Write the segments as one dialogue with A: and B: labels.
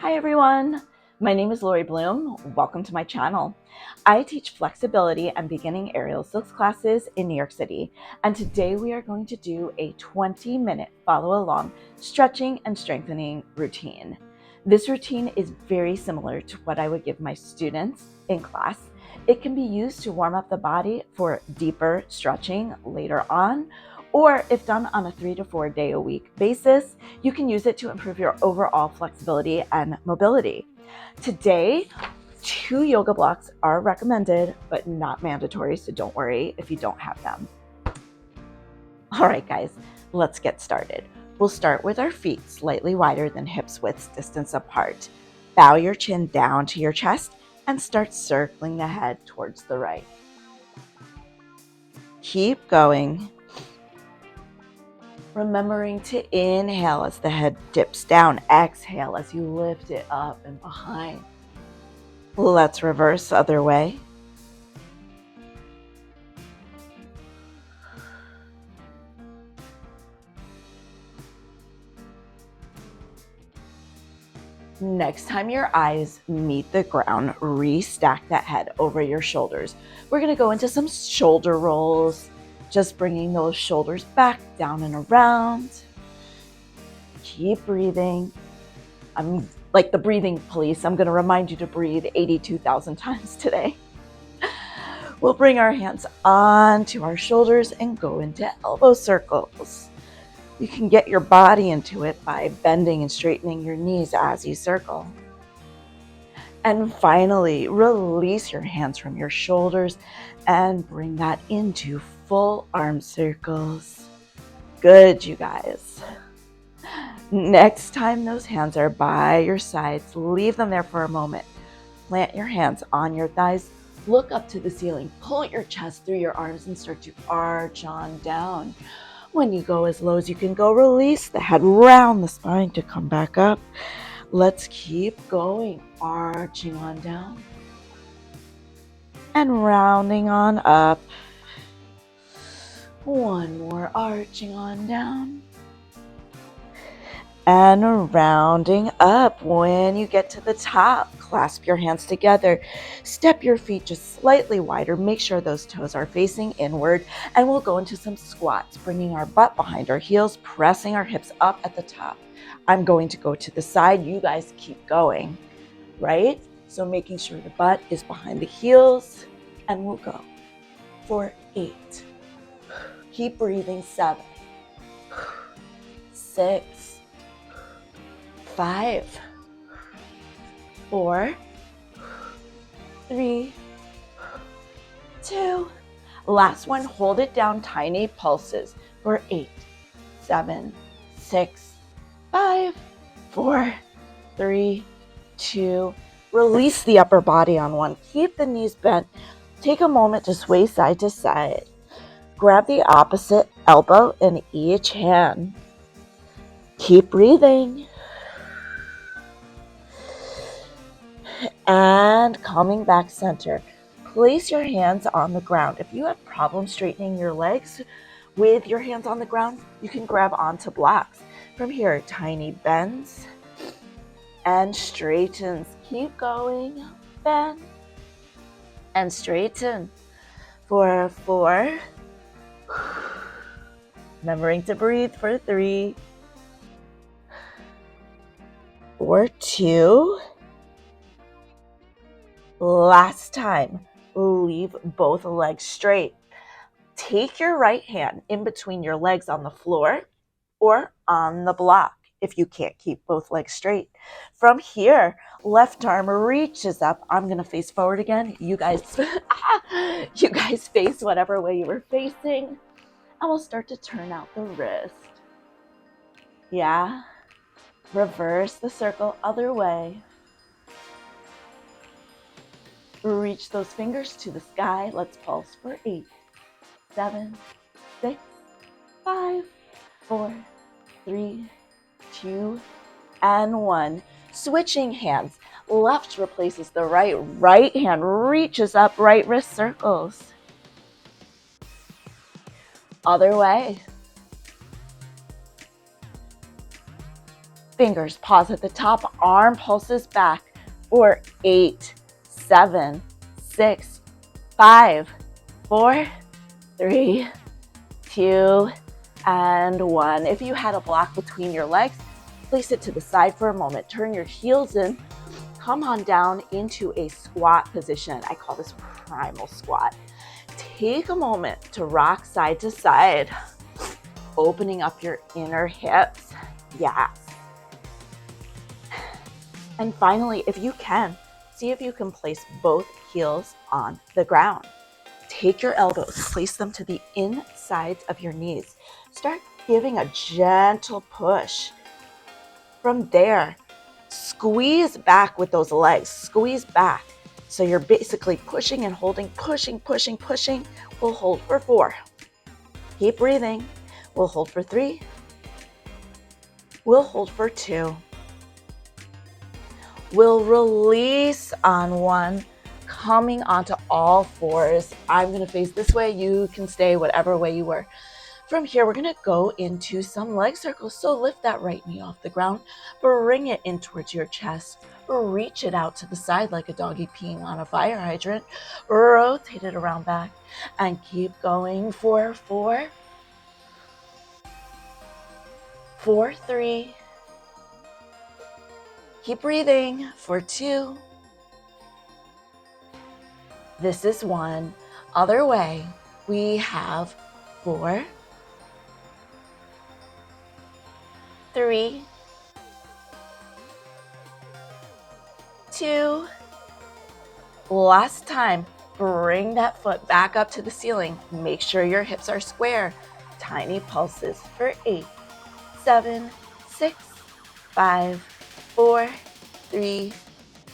A: Hi everyone, my name is Laurie Bloom. Welcome to my channel. I teach flexibility and beginning aerial silks classes in New York City, and today we are going to do a 20-minute follow along stretching and strengthening routine. This routine is very similar to what I would give my students in class. It can be used to warm up the body for deeper stretching later on, or if done on a 3 to 4 day a week basis, you can use it to improve your overall flexibility and mobility. Today, 2 yoga blocks are recommended, but not mandatory, so don't worry if you don't have them. All right, guys, let's get started. We'll start with our feet slightly wider than hips width distance apart. Bow your chin down to your chest and start circling the head towards the right. Keep going. Remembering to inhale as the head dips down, exhale as you lift it up and behind. Let's reverse other way. Next time your eyes meet the ground, restack that head over your shoulders. We're going to go into some shoulder rolls, just bringing those shoulders back, down and around. Keep breathing. I'm like the breathing police. I'm going to remind you to breathe 82,000 times today. We'll bring our hands onto our shoulders and go into elbow circles. You can get your body into it by bending and straightening your knees as you circle. And finally, release your hands from your shoulders and bring that into full arm circles. Good, you guys. Next time those hands are by your sides, leave them there for a moment. Plant your hands on your thighs. Look up to the ceiling. Pull your chest through your arms and start to arch on down. When you go as low as you can go, release the head, round the spine to come back up. Let's keep going, arching on down and rounding on up. One more, arching on down and rounding up. When you get to the top, clasp your hands together, step your feet just slightly wider, make sure those toes are facing inward, and we'll go into some squats, bringing our butt behind our heels, pressing our hips up at the top. I'm going to go to the side, you guys keep going, right? So making sure the butt is behind the heels, and we'll go for 8. Keep breathing, 7, 6, 5, 4, 3, 2. Last one, hold it down, tiny pulses for 8, 7, 6, 5, 4, 3, 2. Release the upper body on one. Keep the knees bent. Take a moment to sway side to side. Grab the opposite elbow in each hand. Keep breathing. And coming back center. Place your hands on the ground. If you have problems straightening your legs with your hands on the ground, you can grab onto blocks. From here, tiny bends and straightens. Keep going. Bend and straighten for 4. Remembering to breathe for 3, for 2. Last time, leave both legs straight. Take your right hand in between your legs on the floor or on the block if you can't keep both legs straight. From here, left arm reaches up. I'm going to face forward again. You guys face whatever way you were facing. And we'll start to turn out the wrist. Yeah. Reverse the circle other way. Reach those fingers to the sky. Let's pulse for 8, 7, 6, 5, 4, 3, 2, and 1. Switching hands. Left replaces the right. Right hand reaches up. Right wrist circles. Other way. Fingers pause at the top, arm pulses back for 8, 7, 6, 5, 4, 3, 2, and 1. If you had a block between your legs, place it to the side for a moment. Turn your heels in. Come on down into a squat position. I call this primal squat. Take a moment to rock side to side, opening up your inner hips. Yes. And finally, if you can, see if you can place both heels on the ground. Take your elbows, place them to the insides of your knees. Start giving a gentle push. From there, squeeze back with those legs, squeeze back. So you're basically pushing and holding, pushing. We'll hold for 4. Keep breathing. We'll hold for 3. We'll hold for 2. We'll release on 1, coming onto all 4s. I'm going to face this way. You can stay whatever way you were. From here, we're going to go into some leg circles. So lift that right knee off the ground, bring it in towards your chest, reach it out to the side like a doggy peeing on a fire hydrant, rotate it around back, and keep going for 4, 4, 3, keep breathing for 2, this is 1, other way, we have 4, 3, 2, last time, bring that foot back up to the ceiling, make sure your hips are square, tiny pulses for 8, 7, 6, 5, 4, 3,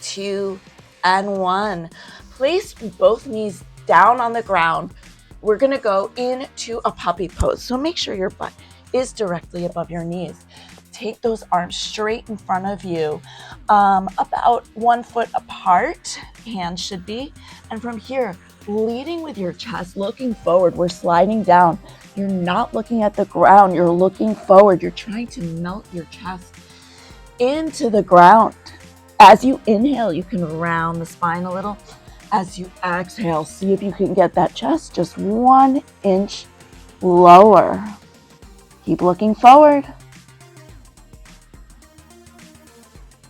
A: 2, and 1. Place both knees down on the ground. We're going to go into a puppy pose. So make sure your butt is directly above your knees. Take those arms straight in front of you, about 1 foot apart, hands should be. And from here, leading with your chest, looking forward, we're sliding down. You're not looking at the ground, you're looking forward. You're trying to melt your chest into the ground. As you inhale, you can round the spine a little. As you exhale, see if you can get that chest just 1 inch lower. Keep looking forward.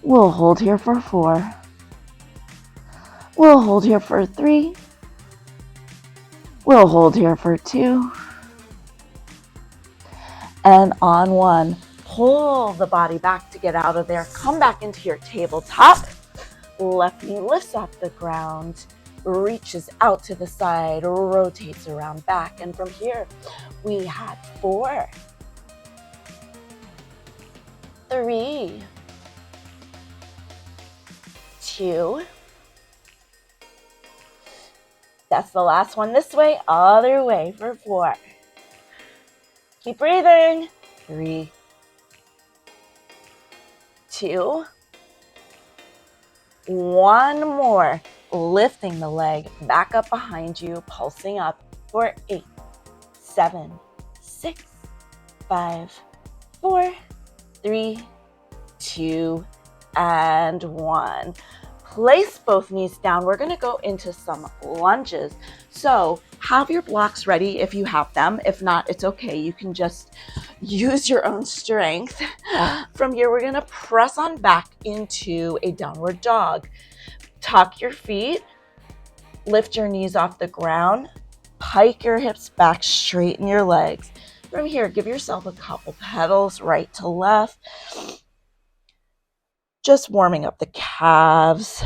A: We'll hold here for 4. We'll hold here for 3. We'll hold here for 2. And on 1, pull the body back to get out of there. Come back into your tabletop. Left knee lifts off the ground, reaches out to the side, rotates around back. And from here, we had 4, 3, 2. That's the last one this way, other way for 4. Keep breathing. 3, 2, 1 more. Lifting the leg back up behind you, pulsing up for 8, 7, 6, 5, 4, 3, 2, and 1. Place both knees down. We're going to go into some lunges. So have your blocks ready if you have them. If not, it's okay. You can just use your own strength. From here, we're going to press on back into a downward dog. Tuck your feet, lift your knees off the ground, pike your hips back, straighten your legs. From here, give yourself a couple pedals right to left. Just warming up the calves,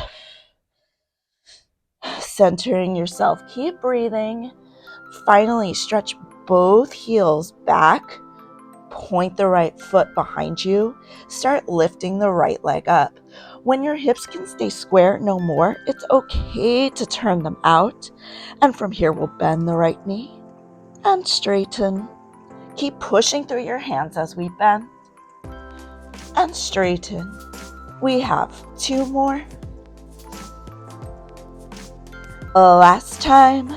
A: centering yourself. Keep breathing. Finally, stretch both heels back. Point the right foot behind you. Start lifting the right leg up. When your hips can stay square no more, it's okay to turn them out. And from here, we'll bend the right knee and straighten. Keep pushing through your hands as we bend and straighten. We have 2 more. Last time.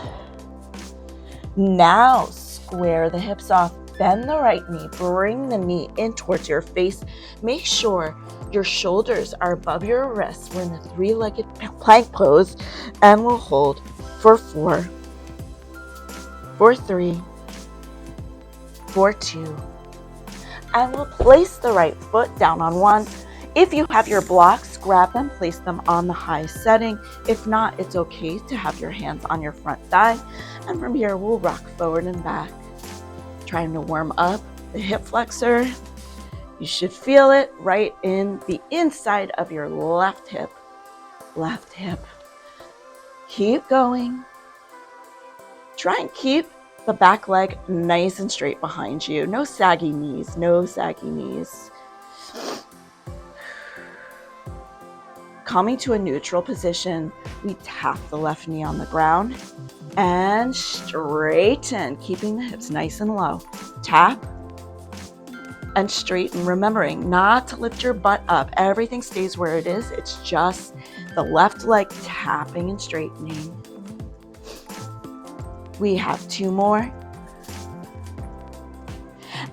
A: Now square the hips off. bend the right knee, bring the knee in towards your face. Make sure your shoulders are above your wrists. We're in the three-legged plank pose, and we'll hold for 4, for 3, for 2, and we'll place the right foot down on 1. If you have your blocks, grab them, place them on the high setting. If not, it's okay to have your hands on your front thigh. And from here, we'll rock forward and back. Trying to warm up the hip flexor. You should feel it right in the inside of your left hip. Left hip. Keep going. Try and keep the back leg nice and straight behind you. No saggy knees, no saggy knees. Coming to a neutral position, we tap the left knee on the ground and straighten, keeping the hips nice and low. Tap and straighten, remembering not to lift your butt up. Everything stays where it is. It's just the left leg tapping and straightening. We have 2 more.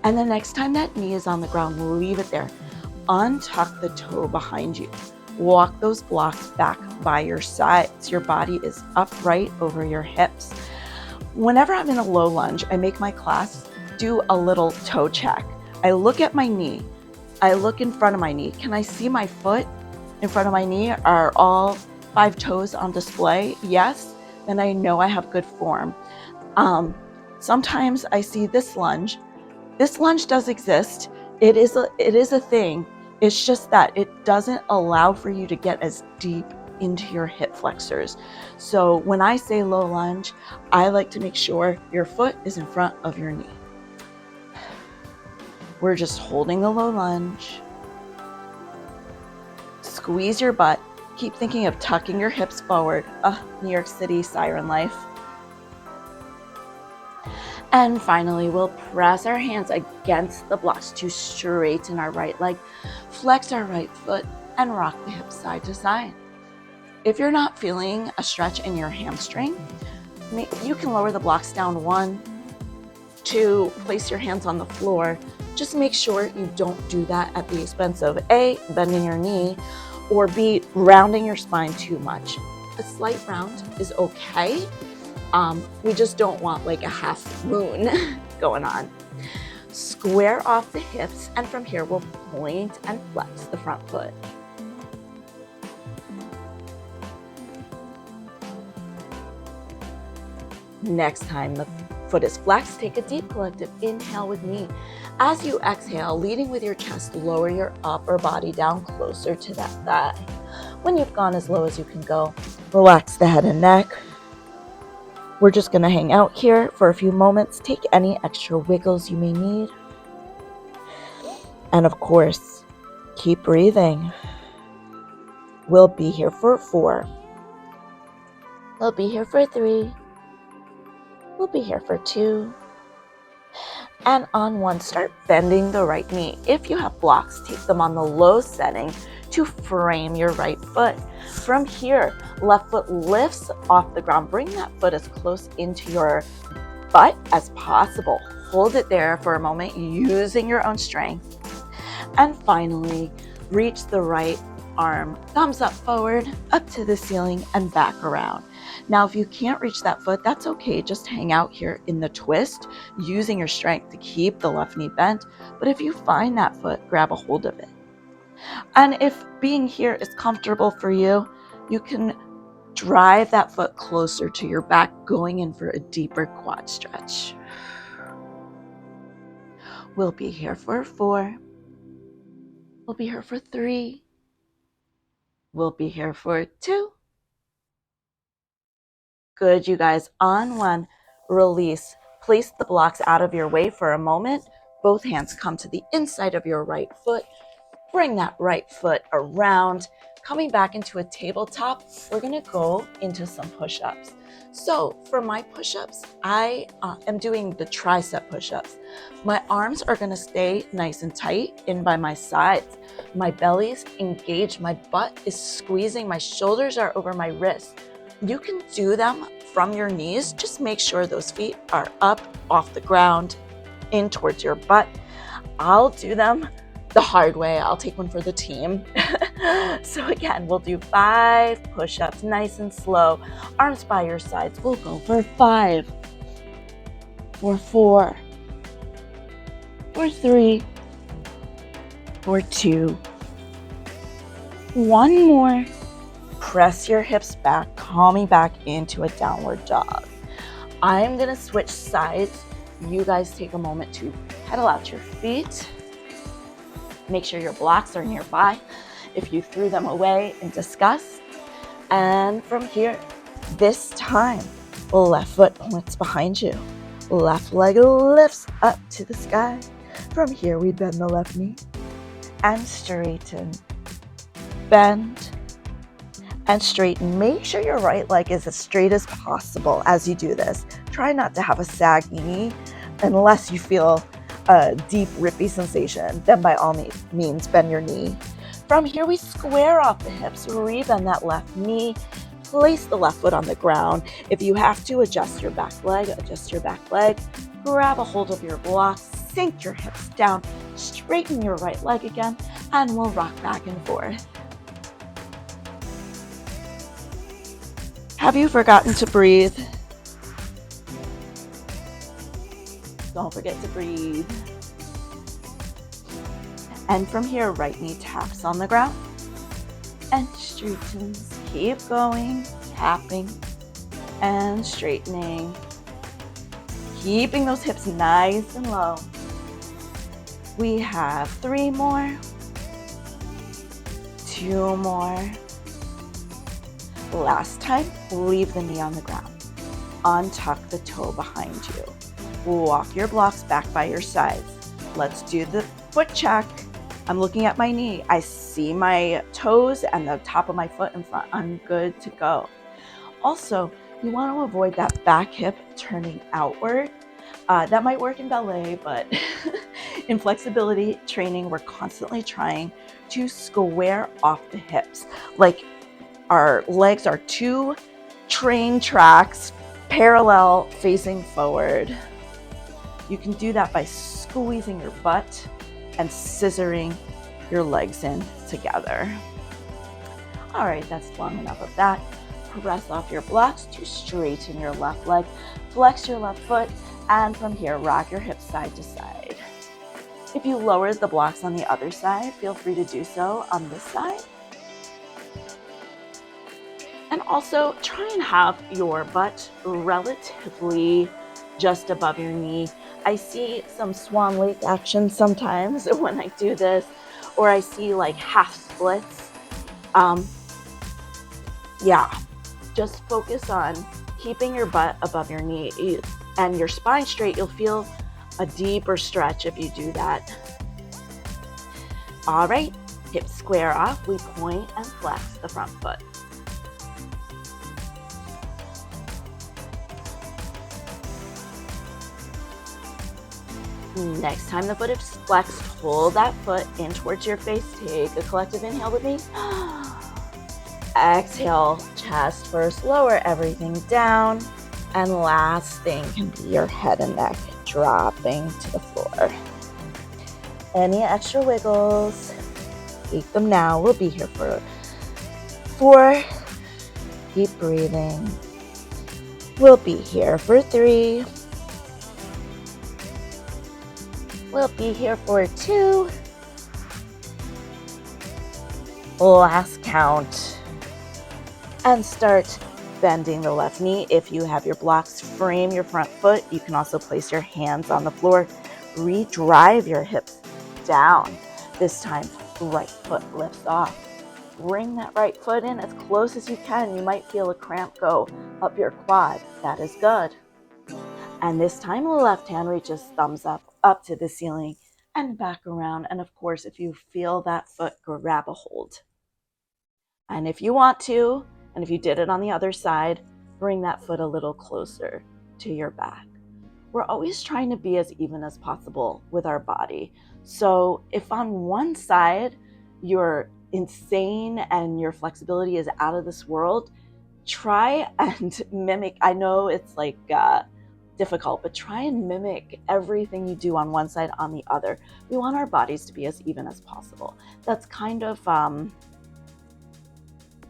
A: And the next time that knee is on the ground, leave it there. Untuck the toe behind you. Walk those blocks back by your sides. Your body is upright over your hips. Whenever I'm in a low lunge, I make my class do a little toe check. I look at my knee. I look in front of my knee. Can I see my foot in front of my knee? Are all 5 toes on display? Yes, then I know I have good form. Sometimes I see this lunge. This lunge does exist. It is a thing. It's just that it doesn't allow for you to get as deep into your hip flexors. So when I say low lunge, I like to make sure your foot is in front of your knee. We're just holding the low lunge. Squeeze your butt. Keep thinking of tucking your hips forward. New York City siren life. And finally, we'll press our hands against the blocks to straighten our right leg, flex our right foot, and rock the hips side to side. If you're not feeling a stretch in your hamstring, you can lower the blocks down 1, 2, place your hands on the floor. Just make sure you don't do that at the expense of A, bending your knee, or B, rounding your spine too much. A slight round is okay. We just don't want like a half moon going on. Square off the hips, and from here we'll point and flex the front foot. Next time the foot is flexed, take a deep collective inhale with me. As you exhale, leading with your chest, lower your upper body down closer to that thigh. When you've gone as low as you can go, relax the head and neck. We're just going to hang out here for a few moments. Take any extra wiggles you may need. And of course, keep breathing. We'll be here for 4. We'll be here for 3. We'll be here for 2. And on 1, start bending the right knee. If you have blocks, take them on the low setting to frame your right foot. From here, left foot lifts off the ground. Bring that foot as close into your butt as possible. Hold it there for a moment, using your own strength. And finally, reach the right arm, thumbs up forward, up to the ceiling, and back around. Now, if you can't reach that foot, that's okay. Just hang out here in the twist, using your strength to keep the left knee bent. But if you find that foot, grab a hold of it. And if being here is comfortable for you, you can drive that foot closer to your back, going in for a deeper quad stretch. We'll be here for 4. We'll be here for 3. We'll be here for 2. Good, you guys. On 1, release. Place the blocks out of your way for a moment. Both hands come to the inside of your right foot. Bring that right foot around. Coming back into a tabletop, we're going to go into some push-ups. So for my push-ups, I am doing the tricep push-ups. My arms are going to stay nice and tight in by my sides. My belly's engaged. My butt is squeezing. My shoulders are over my wrists. You can do them from your knees. Just make sure those feet are up off the ground. in towards your butt. I'll do them the hard way. I'll take one for the team. So again, we'll do 5 push-ups, nice and slow. Arms by your sides. We'll go for 5, for 4, for 3, for 2. One more. Press your hips back, calming back into a downward dog. I'm gonna switch sides. You guys take a moment to pedal out your feet. Make sure your blocks are nearby if you threw them away in disgust. And from here, this time, left foot points behind you. Left leg lifts up to the sky. From here, we bend the left knee and straighten. Bend and straighten. Make sure your right leg is as straight as possible as you do this. Try not to have a saggy knee unless you feel a deep rippy sensation. Then by all means, bend your knee. From here, we square off the hips, rebend that left knee, place the left foot on the ground. If you have to, adjust your back leg, grab a hold of your blocks, sink your hips down, straighten your right leg again, and we'll rock back and forth. Have you forgotten to breathe? Don't forget to breathe. And from here, right knee taps on the ground and straightens. Keep going, tapping and straightening. Keeping those hips nice and low. We have 3 more, 2 more. Last time, leave the knee on the ground. Untuck the toe behind you. Walk your blocks back by your sides. Let's do the foot check. I'm looking at my knee. I see my toes and the top of my foot in front. I'm good to go. Also, you want to avoid that back hip turning outward. That might work in ballet, but in flexibility training, we're constantly trying to square off the hips. Like our legs are 2 train tracks parallel facing forward. You can do that by squeezing your butt and scissoring your legs in together. All right, that's long enough of that. Press off your blocks to straighten your left leg, flex your left foot, and from here, rock your hips side to side. If you lowered the blocks on the other side, feel free to do so on this side. And also try and have your butt relatively just above your knee. I see some swan lake action sometimes when I do this, or I see like half splits. Just focus on keeping your butt above your knee and your spine straight. You'll feel a deeper stretch if you do that. All right, hips square off. We point and flex the front foot. Next time the foot is flexed, pull that foot in towards your face. Take a collective inhale with me. Exhale, chest first, lower everything down. And last thing can be your head and neck dropping to the floor. Any extra wiggles, take them now. We'll be here for 4. Keep breathing. We'll be here for 3. We'll be here for 2. Last count. And start bending the left knee. If you have your blocks, frame your front foot. You can also place your hands on the floor. Re-drive your hips down. This time, right foot lifts off. Bring that right foot in as close as you can. You might feel a cramp go up your quad. That is good. And this time, the left hand reaches thumbs up to the ceiling and back around. And of course, if you feel that foot, grab a hold. And if you want to, and if you did it on the other side, bring that foot a little closer to your back. We're always trying to be as even as possible with our body. So if on one side you're insane and your flexibility is out of this world, try and mimic. I know it's like difficult, but try and mimic everything you do on one side on the other. We want our bodies to be as even as possible. That's kind of an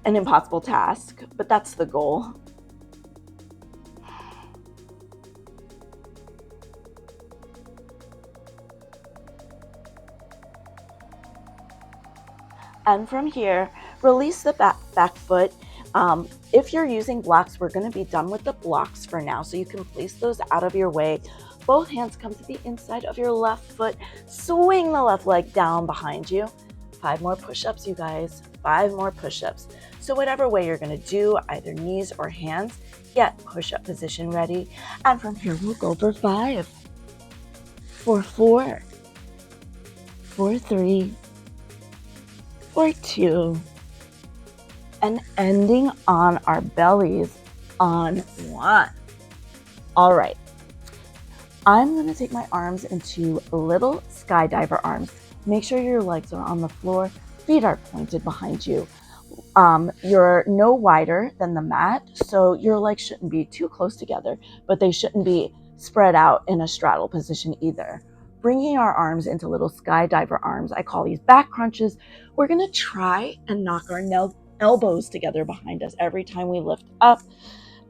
A: impossible task, but that's the goal. And from here, release the back foot. If you're using blocks, we're going to be done with the blocks for now. So you can place those out of your way. Both hands come to the inside of your left foot. Swing the left leg down behind you. 5 more push-ups, you guys. 5 more push-ups. So whatever way you're going to do, either knees or hands, get push-up position ready. And from here, we'll go for 5, for 4, for 3, for 2, and ending on our bellies on 1. All right. I'm going to take my arms into little skydiver arms. Make sure your legs are on the floor. Feet are pointed behind you. You're no wider than the mat, so your legs shouldn't be too close together, but they shouldn't be spread out in a straddle position either. Bringing our arms into little skydiver arms, I call these back crunches. We're going to try and knock our elbows together behind us every time we lift up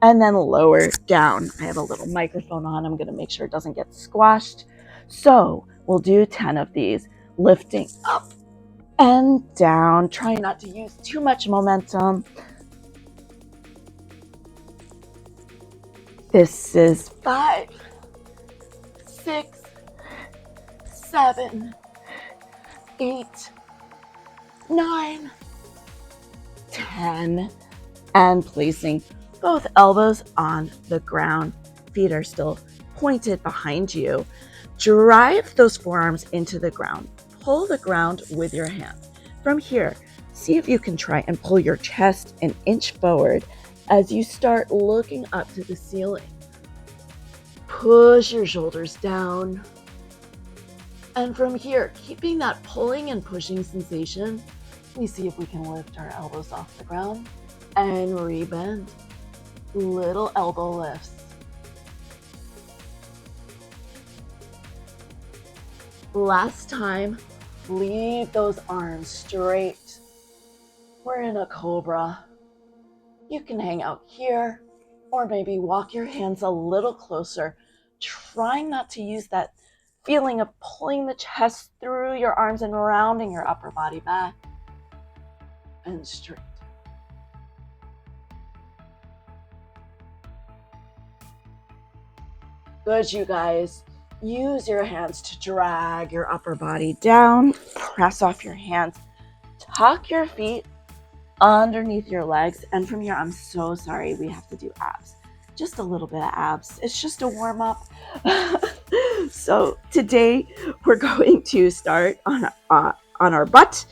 A: and then lower down. I have a little microphone on. I'm going to make sure it doesn't get squashed. So we'll do 10 of these, lifting up and down. Try not to use too much momentum. This is 5, 6, 7, 8, 9, 10, and placing both elbows on the ground. Feet are still pointed behind you. Drive those forearms into the ground. Pull the ground with your hands. From here, see if you can try and pull your chest an inch forward as you start looking up to the ceiling. Push your shoulders down. And from here, keeping that pulling and pushing sensation, we see if we can lift our elbows off the ground and rebend. Little elbow lifts. Last time, leave those arms straight. We're in a cobra. You can hang out here or maybe walk your hands a little closer, trying not to use that feeling of pulling the chest through your arms and rounding your upper body back and straight. Good, you guys. Use your hands to drag your upper body down. Press off your hands. Tuck your feet underneath your legs. And from here, I'm so sorry, we have to do abs. Just a little bit of abs. It's just a warm up. So today we're going to start on our butt.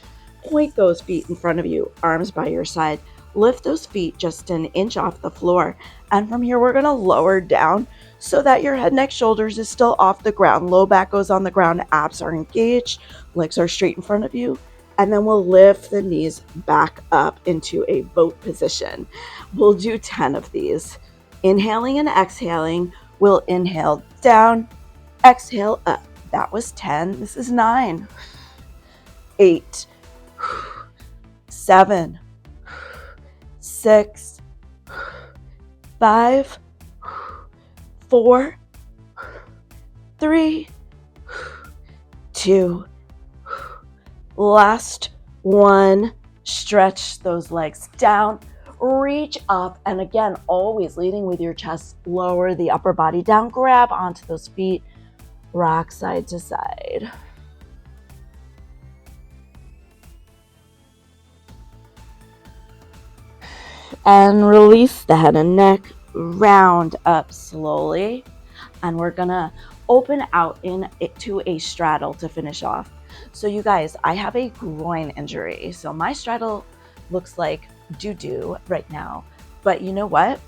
A: Point those feet in front of you, arms by your side. Lift those feet just an inch off the floor. And from here, we're going to lower down so that your head, neck, shoulders is still off the ground. Low back goes on the ground. Abs are engaged. Legs are straight in front of you. And then we'll lift the knees back up into a boat position. We'll do 10 of these. Inhaling and exhaling. We'll inhale down, exhale up. That was 10. This is 9, 8, 7, 6, 5, 4, 3, 2. Last one. Stretch those legs down. Reach up, and again, always leading with your chest. Lower the upper body down. Grab onto those feet. Rock side to side. And release the head and neck. Round up slowly. And we're gonna open out into a straddle to finish off. So you guys, I have a groin injury. So my straddle looks like doo-doo right now. But you know what?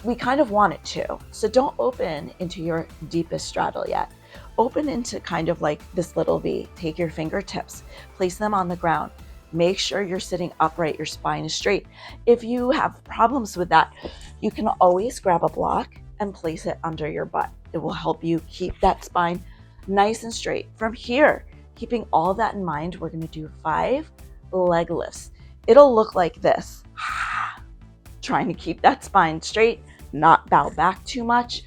A: We kind of want it to. So don't open into your deepest straddle yet. Open into kind of like this little V. Take your fingertips, place them on the ground. Make sure you're sitting upright, your spine is straight. If you have problems with that, you can always grab a block and place it under your butt. It will help you keep that spine nice and straight. From here, keeping all that in mind, we're going to do 5 leg lifts. It'll look like this. Trying to keep that spine straight, not bow back too much.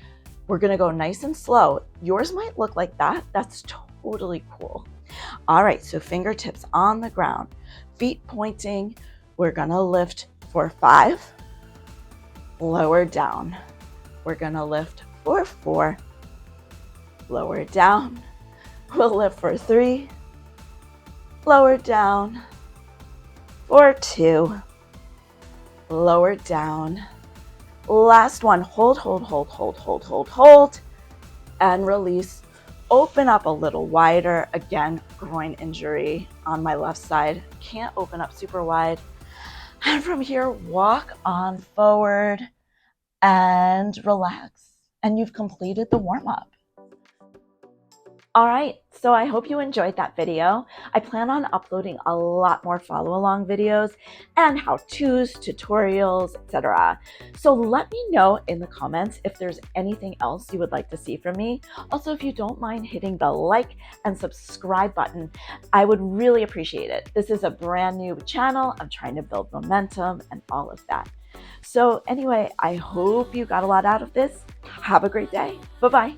A: We're going to go nice and slow. Yours might look like that. That's totally cool. All right, so fingertips on the ground, feet pointing. We're going to lift for 5, lower down. We're going to lift for 4, lower down. We'll lift for 3, lower down. For 2, lower down. Last one, hold, and release. Open up a little wider. Again, groin injury on my left side. Can't open up super wide. And from here, walk on forward and relax. And you've completed the warm-up. All right, so I hope you enjoyed that video. I plan on uploading a lot more follow-along videos and how-tos, tutorials, etc. So let me know in the comments if there's anything else you would like to see from me. Also, if you don't mind hitting the like and subscribe button, I would really appreciate it. This is a brand new channel. I'm trying to build momentum and all of that. So anyway, I hope you got a lot out of this. Have a great day. Bye-bye.